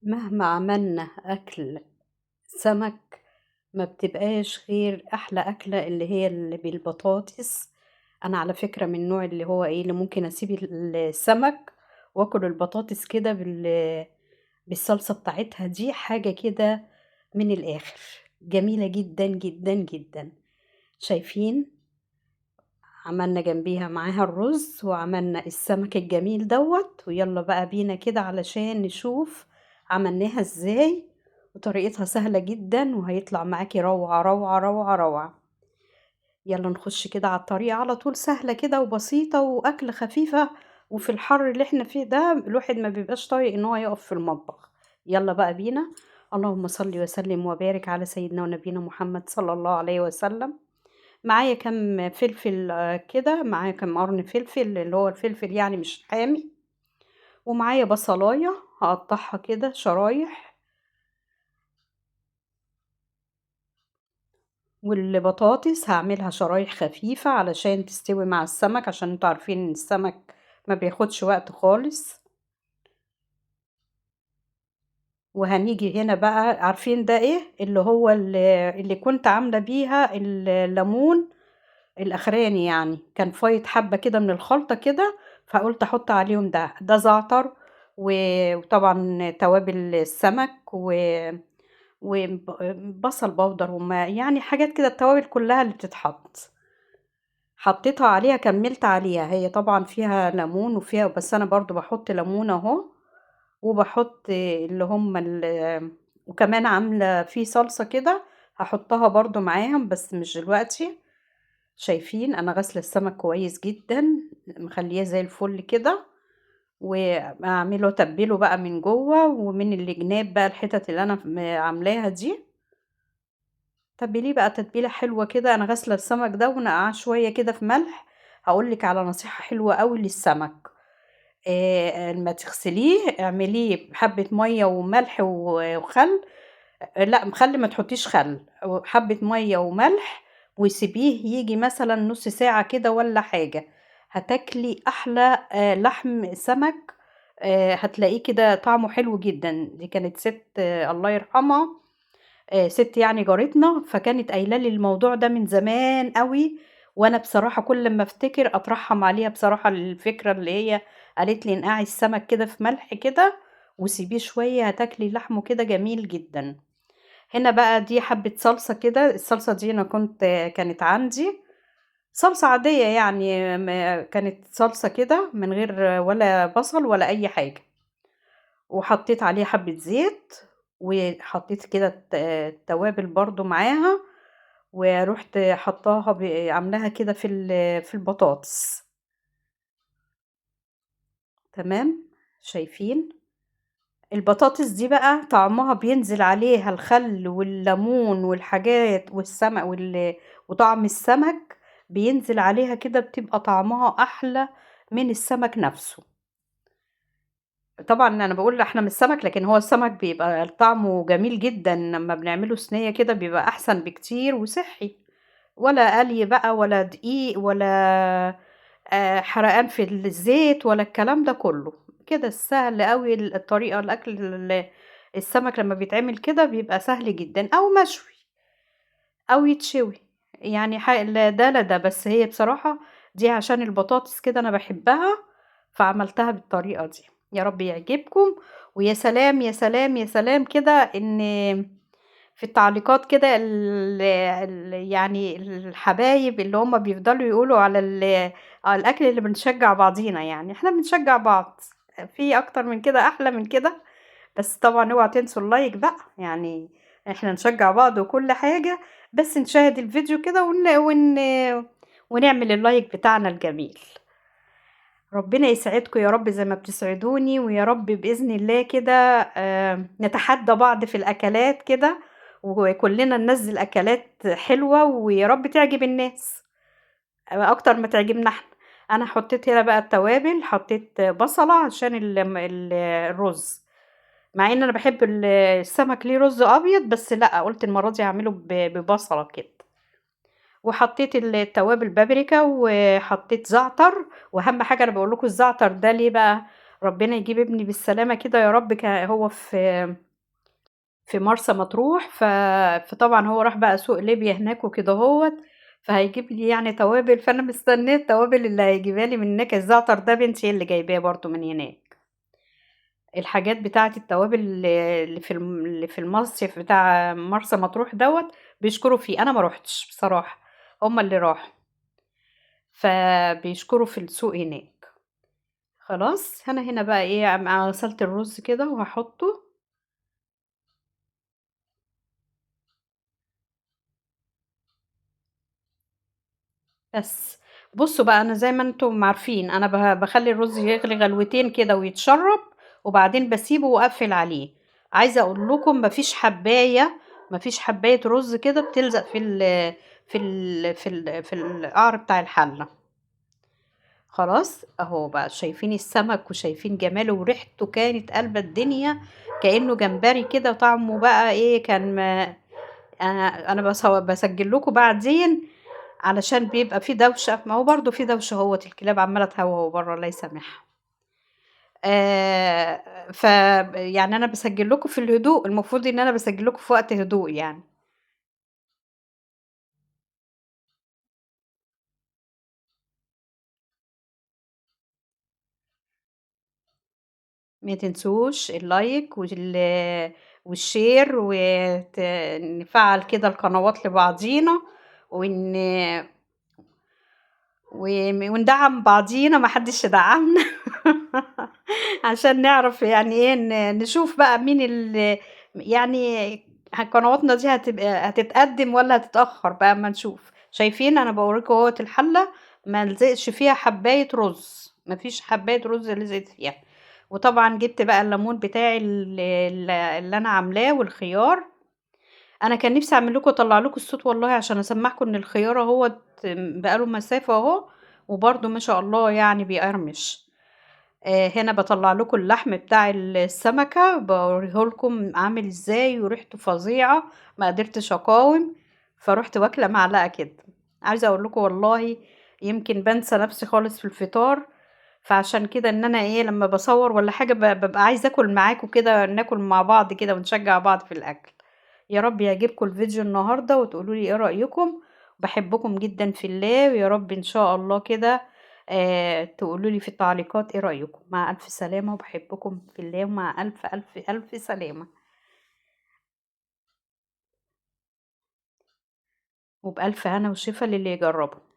مهما عملنا أكل سمك ما بتبقاش غير أحلى أكلة اللي هي اللي بالبطاطس. أنا على فكرة من النوع اللي هو إيه اللي ممكن أسيب السمك وآكل البطاطس كده بالصلصة بتاعتها دي حاجة كده من الآخر، جميلة جدا جدا جدا. شايفين؟ عملنا جنبيها معاها الرز وعملنا السمك الجميل دوت، ويلا بقى بينا كده علشان نشوف عملناها ازاي. وطريقتها سهلة جدا وهيطلع معاكي روعة روعة روعة روعة. يلا نخش كده على الطريقة على طول، سهلة كده وبسيطة وأكل خفيفة. وفي الحر اللي احنا فيه ده الواحد ما بيبقاش طايق ان هو يقف في المطبخ. يلا بقى بينا. اللهم صل وسلم وبارك على سيدنا ونبينا محمد صلى الله عليه وسلم. معايا كام فلفل كده، معايا كام قرن فلفل اللي هو الفلفل يعني مش حامي. ومعايا بصلاية هقطعها كده شرايح. والبطاطس هعملها شرايح خفيفة علشان تستوي مع السمك، عشان انتوا عارفين ان السمك ما بياخدش وقت خالص. وهنيجي هنا بقى، عارفين ده ايه اللي هو اللي كنت عاملة بيها الليمون الأخراني، يعني كان فايض حبة كده من الخلطة كده، فقُلت أحُط عليهم ده زعتر وطبعًا توابل السمك بصل باودر يعني حاجات كده التوابل كلّها اللي بتتحط، حطيتها عليها كمّلت عليها، هي طبعًا فيها ليمون وفيها بس أنا برضه باحُط ليمون أهو، وباحُط اللي هم وكمان عاملة في صلصة كده هاحطها برضه معاهم بس مش دلوقتي. شايفين أنا غاسلة السمك كويس جدًا، مخلّياه زي الفل كده، وأعمله أتبّله بقى من جوّه ومن الجناب بقى الحتت اللي أنا عاملاها دي، تبّليه بقى تتبيلة حلوة كده. أنا غاسلة السمك ده ونقعاه شوية كده في ملح. هاقول لِك على نصيحة حلوة أوي للسمك، أمّا تغسليه اعمليه بحبّة مَيّة وملح وخل. لأ خل ما تحطّيش خل، وحبّة مَيّة وملح وسيبيه ييجي مثلًا نُص ساعة كده والّا حاجة، هتاكلي أحلى لحم سمك. هتلاقيه كده طعمه حلو جدًا. دي كانت سِت الله يرحمها، سِت يعني جارتنا، فكانت قايلة لي الموضوع ده من زمان أوي. وأنا بصراحة كل أمّا أفتكر أترحّم عليها بصراحة الفكرة اللي هي قالت لي انقعي السمك كده في ملح كده وسيبيه شوية هتاكلي لحمه كده جميل جدًا. هنا بقى دي حبة صلصة كده، الصلصة دي أنا كانت عندي صلصة عادية يعني كانت صلصة كده من غير ولا بصل ولا أي حاجة، وحطيت عليها حبة زيت، وحطيت كده التوابل برضه معاها، ورُحت حاطاها عاملاها كده في البطاطس. تمام، شايفين؟ البطاطس دي بقى طعمها بينزل عليها الخل والليمون والحاجات وطعم السمك بينزل عليها كده بتبقى طعمها أحلى من السمك نفسه. طبعًا أنا باقول إحنا من السمك، لكن هو السمك بيبقى طعمه جميل جدًا لمّا بنعمله صينية كده بيبقى أحسن بكتير وصحّي، ولا قلي بقى ولا دقيق ولا حرقان في الزيت ولا الكلام ده كله. كده سهل أوي الطريقة الأكل السمك لمّا بيتعمل كده بيبقى سهل جدًا، أو مشوي أو يتشوي، يعني لا ده لا ده، بس هي بصراحة دي عشان البطاطس كده أنا باحبها، فعملتها بالطريقة دي. يا رب يعجبكم. ويا سلام، يا سلام، يا سلام كده إن في التعليقات كده يعني الحبايب اللي هُم بيفضلوا يقولوا على الأكل اللي بنشجّع بعضينا، يعني إحنا بنشجّع بعض، في أكتر من كده أحلى من كده؟ بس طبعًا اوعوا تنسوا اللايك بقى، يعني إحنا نشجّع بعض وكل حاجة، بس نشاهد الفيديو كده ونعمل اللايك بتاعنا الجميل. ربنا يسعدكم يا رب زي ما بتسعدوني، ويا رب بإذن الله كده نتحدى بعض في الأكلات كده، وكلنا ننزّل أكلات حلوة ويا رب تعجب الناس أكتر ما تعجبنا إحنا. أنا حطيت هنا بقى التوابل، حطيت بصلة عشان الرز، مع إن أنا باحب السمك ليه رز أبيض، بس لأ قُلت المرة دي هاعمله ببصلة كده. وحطيت التوابل بابريكا وحطيت زعتر. وأهم حاجة أنا باقول لكم الزعتر ده ليه بقى، ربنا يجيب ابني بالسلامة كده يا رب. هو في مرسى مطروح، فطبعًا هو راح بقى سوق ليبيا هناك وكدهوّة، فهيجيب لي يعني توابل، فأنا مستنية التوابل اللي هيجيبها لي من هناك. الزعتر ده بنتي هي اللي جايباه برضه من هناك. الحاجات بتاعة التوابل اللي في المصيف بتاع مرسى مطروح دوّة بيشكروا فيه، أنا ما رُحتش بصراحة، هُم اللي راحوا، فبيشكروا في السوق هناك. خلاص، أنا هنا بقى إيه، غسلت الرز كده وهاحطه. بس. بُصّوا بقى، أنا زي ما أنتم عارفين أنا باخلّي الرز يغلي غلوتين كده ويتشرّب، وبعدين باسيبه وأقفل عليه. عايزة أقول لكم ما فيش حبّاية رز كده بتلزق في القعر بتاع الحلة. خلاص، أهو بقى شايفين السمك وشايفين جماله وريحته كانت قالبة الدنيا، كإنه جمبري كده. طعمه بقى إيه، كان أنا باسجّل لكم بعدين علشان بيبقى في دوشة، ما هو برضه في دوشة أهوّة، الكلاب عمّالة تهوهو برّه الله يسامحها. ف يعني أنا باسجّل لكم في الهدوء، المفروض إن أنا باسجّل لكم في وقت هدوء يعني. ما تنسوش اللايك والshare نفعّل كده القنوات لبعضينا، وإن وندعّم بعضينا، ما حدّش يدعّمنا عشان نعرف يعني إيه، نشوف بقى مين يعني قنواتنا دي هتتقدّم والّا هتتأخّر بقى أمّا نشوف. شايفين أنا باورّيكم أهوّة الحلة ما لزقش فيها حبّاية رُز، ما فيش حبّاية رُز لزقت فيها. وطبعًا جِبت بقى الليمون بتاعي اللي أنا عاملاه والخيار. أنا كان نِفْسي أعمل لكم أطلّع لكم الصوت والله عشان أسمّعكم إن الخيار أهوّة بقى له مسافة أهو، وبرضه ما شاء الله يعني بيقرمش. هنا باطلّع لكم اللحم بتاع السمكة، باوريه لكم عامل إزاي وريحته فظيعة، ما قدرتش أقاوم، فرُحت واكلة معلقة كده. عايزة أقول لكم والله يمكن بانسى نَفْسي خالص في الفطار، فعشان كده إن أنا إيه، لمّا باصوّر والّا حاجة بابقى عايزة آكل معاكم كده، ناكل مع بعض كده ونشجّع بعض في الأكل. يا رب يعجبكم الفيديو النهارده وتقولوا لي إيه رأيكم. باحبكم جدًا في الله، ويا رب إن شاء الله كده تقولوا لي في التعليقات إيه رأيكم. مع ألف سلامة وباحبكم في الله، ومع ألف، ألف، ألف سلامة، وبألف هنا وشفا للي يجربه.